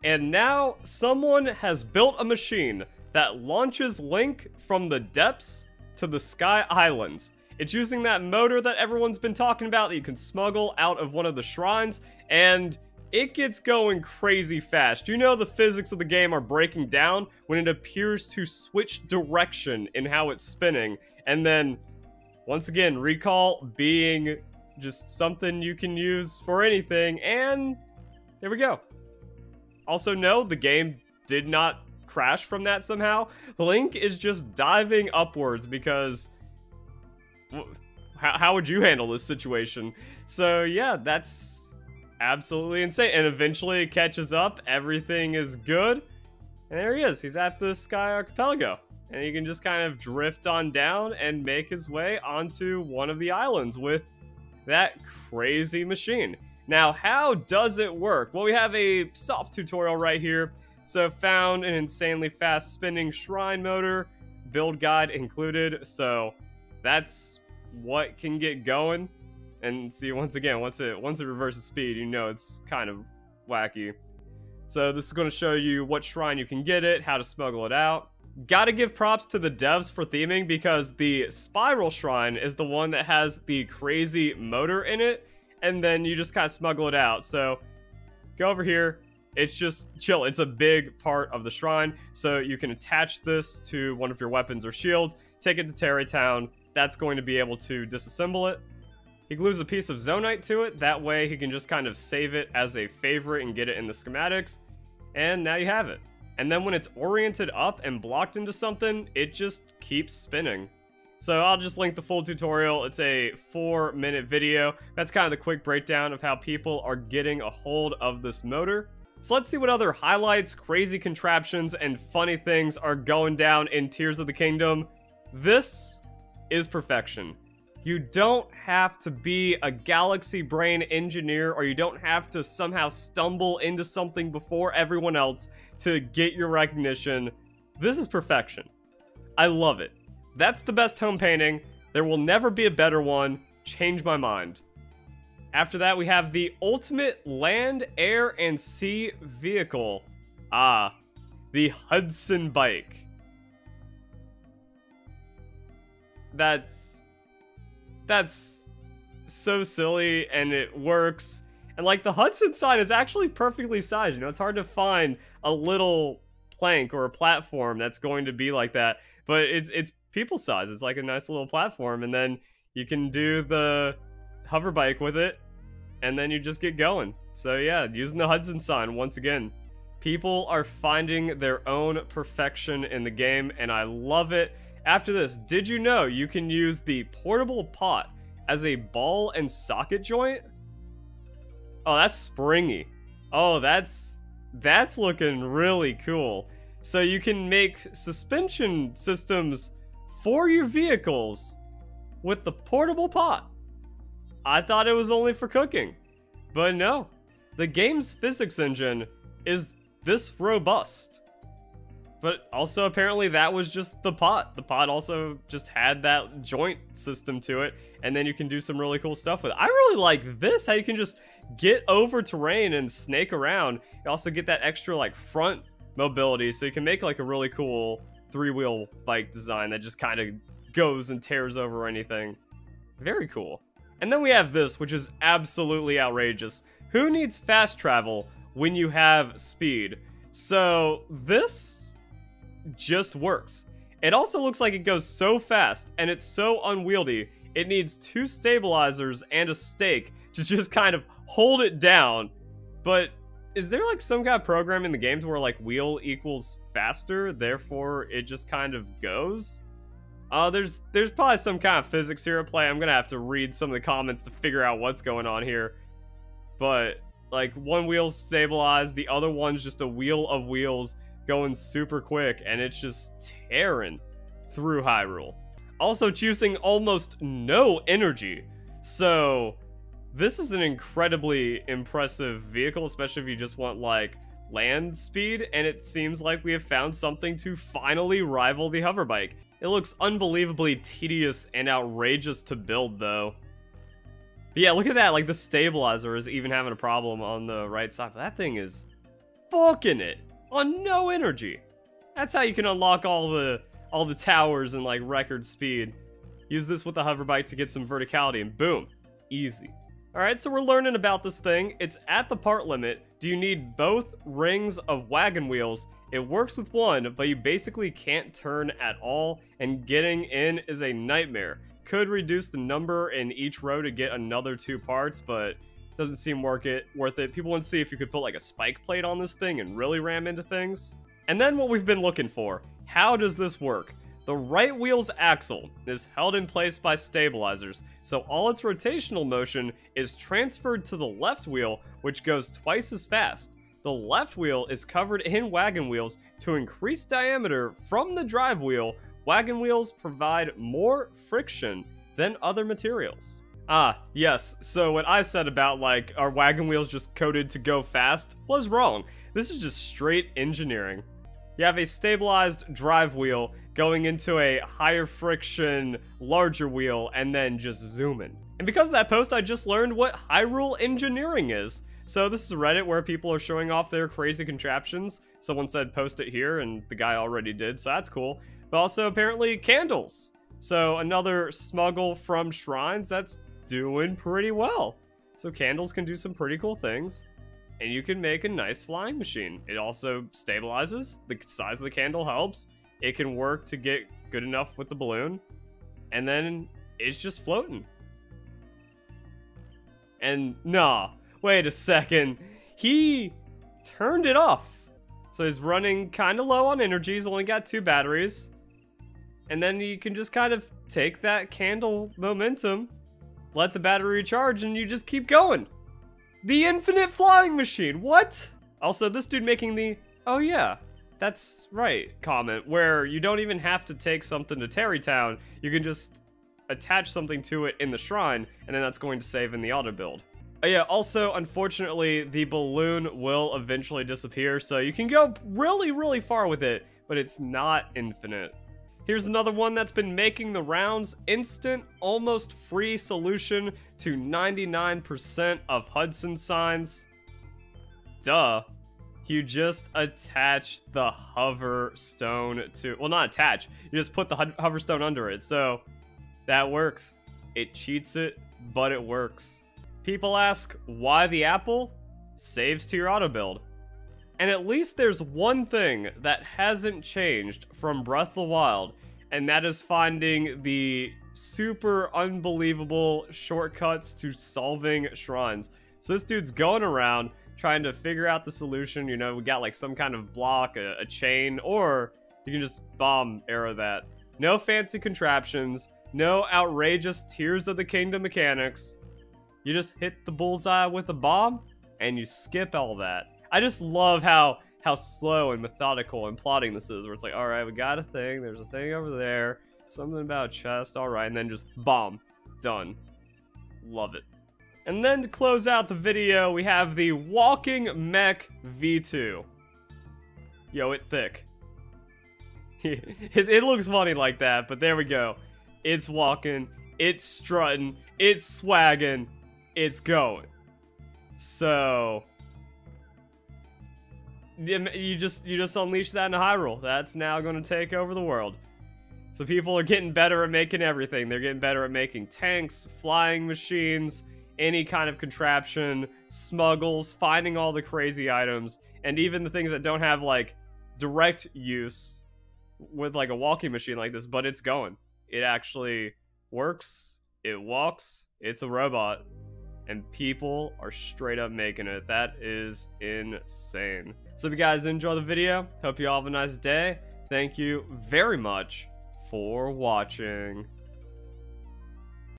And now someone has built a machine that launches Link from the depths to the Sky Islands. It's using that motor that everyone's been talking about that you can smuggle out of one of the shrines, and it gets going crazy fast. You know the physics of the game are breaking down when it appears to switch direction in how it's spinning, and then, once again, recall being just something you can use for anything, and there we go. Also, no, the game did not crash from that somehow. Link is just diving upwards because how would you handle this situation? So yeah, that's absolutely insane. And eventually it catches up, everything is good, and there he is. He's at the Sky Archipelago, and he can just kind of drift on down and make his way onto one of the islands with that crazy machine. Now, how does it work? Well, we have a soft tutorial right here. So, found an insanely fast spinning shrine motor, build guide included. So, that's what can get going. And see, once again, once it reverses speed, you know it's kind of wacky. So, this is going to show you what shrine you can get it, how to smuggle it out. Gotta give props to the devs for theming, because the spiral shrine is the one that has the crazy motor in it. And then you just kind of smuggle it out. So, go over here. It's just chill. It's a big part of the shrine. So, you can attach this to one of your weapons or shields. Take it to Terry Town. That's going to be able to disassemble it. He glues a piece of Zonite to it. That way, he can just kind of save it as a favorite and get it in the schematics. And now you have it. And then when it's oriented up and blocked into something, it just keeps spinning. So I'll just link the full tutorial. It's a 4-minute video. That's kind of the quick breakdown of how people are getting a hold of this motor. So let's see what other highlights, crazy contraptions, and funny things are going down in Tears of the Kingdom. This is perfection. You don't have to be a galaxy brain engineer, or you don't have to somehow stumble into something before everyone else to get your recognition. This is perfection. I love it. That's the best home painting. There will never be a better one. Change my mind. After that, we have the ultimate land, air, and sea vehicle. Ah, the Hudson bike. That's so silly, and it works. And like, the Hudson sign is actually perfectly sized. You know, it's hard to find a little plank or a platform that's going to be like that, but it's people size. It's like a nice little platform, and then you can do the hover bike with it, and then you just get going. So yeah, using the Hudson sign once again. People are finding their own perfection in the game, and I love it. After this, did you know you can use the portable pot as a ball and socket joint? Oh, that's springy. Oh, that's looking really cool. So you can make suspension systems for your vehicles with the portable pot. I thought it was only for cooking, but no. The game's physics engine is this robust. But also, apparently, that was just the pot. The pot also just had that joint system to it, and then you can do some really cool stuff with it. I really like this, how you can just get over terrain and snake around. You also get that extra, like, front mobility, so you can make, like, a really cool 3-wheel bike design that just kind of goes and tears over anything. Very cool. And then we have this, which is absolutely outrageous. Who needs fast travel when you have speed? So, this just works. It also looks like it goes so fast, and it's so unwieldy, it needs 2 stabilizers and a stake to just kind of hold it down. But is there like some kind of program in the games where like wheel equals faster, therefore it just kind of goes? There's probably some kind of physics here at play. I'm gonna have to read some of the comments to figure out what's going on here. But like, one wheel's stabilized, the other one's just a wheel of wheels going super quick, and it's just tearing through Hyrule. Also choosing almost no energy. So this is an incredibly impressive vehicle, especially if you just want like land speed, and it seems like we have found something to finally rival the hover bike. It looks unbelievably tedious and outrageous to build though. But yeah, look at that, like the stabilizer is even having a problem on the right side. But that thing is booking it on no energy. That's how you can unlock all the towers and like record speed. Use this with the hover bike to get some verticality and boom, easy. Alright, so we're learning about this thing. It's at the part limit. Do you need both rings of wagon wheels? It works with one, but you basically can't turn at all, and getting in is a nightmare. Could reduce the number in each row to get another 2 parts, but doesn't seem worth it. People want to see if you could put like a spike plate on this thing and really ram into things. And then what we've been looking for. How does this work? The right wheel's axle is held in place by stabilizers, so all its rotational motion is transferred to the left wheel, which goes twice as fast. The left wheel is covered in wagon wheels to increase diameter from the drive wheel. Wagon wheels provide more friction than other materials. Ah, yes, so what I said about like, are wagon wheels just coded to go fast was wrong. This is just straight engineering. You have a stabilized drive wheel going into a higher friction, larger wheel, and then just zooming. And because of that post, I just learned what Hyrule engineering is. So this is Reddit where people are showing off their crazy contraptions. Someone said post it here, and the guy already did, so that's cool. But also apparently candles. So another smuggle from shrines that's doing pretty well. So candles can do some pretty cool things. And you can make a nice flying machine. It also stabilizes. The size of the candle helps. It can work to get good enough with the balloon. And then it's just floating. And nah, wait a second. He turned it off. So he's running kind of low on energy. He's only got 2 batteries. And then you can just kind of take that candle momentum, let the battery recharge, and you just keep going. The infinite flying machine, what? Also, this dude making the, oh yeah, that's right comment, where you don't even have to take something to Terrytown, you can just attach something to it in the shrine, and then that's going to save in the auto build. Oh yeah, also, unfortunately, the balloon will eventually disappear, so you can go really, really far with it, but it's not infinite. Here's another one that's been making the rounds. Instant, almost free solution to 99% of Hudson signs. Duh. You just attach the hover stone to... Well, not attach. You just put the hover stone under it. So, that works. It cheats it, but it works. People ask, why the apple? Saves to your auto build. And at least there's one thing that hasn't changed from Breath of the Wild, and that is finding the super unbelievable shortcuts to solving shrines. So this dude's going around trying to figure out the solution. You know, we got like some kind of block, a chain, or you can just bomb arrow that. No fancy contraptions, no outrageous Tears of the Kingdom mechanics. You just hit the bullseye with a bomb, and you skip all that. I just love how slow and methodical and plotting this is, where it's like, all right, we got a thing, there's a thing over there, something about a chest, all right, and then just bomb, done. Love it. And then to close out the video, we have the Walking Mech V2. Yo, it thick. it looks funny like that, but there we go. It's walking, it's strutting, it's swagging, it's going. So... You just unleash that in Hyrule. That's now going to take over the world. So people are getting better at making everything. They're getting better at making tanks, flying machines, any kind of contraption, smuggles, finding all the crazy items, and even the things that don't have like direct use with like a walking machine like this, but it's going. It actually works. It walks. It's a robot. And people are straight up making it. That is insane. So if you guys enjoy the video, hope you all have a nice day. Thank you very much for watching.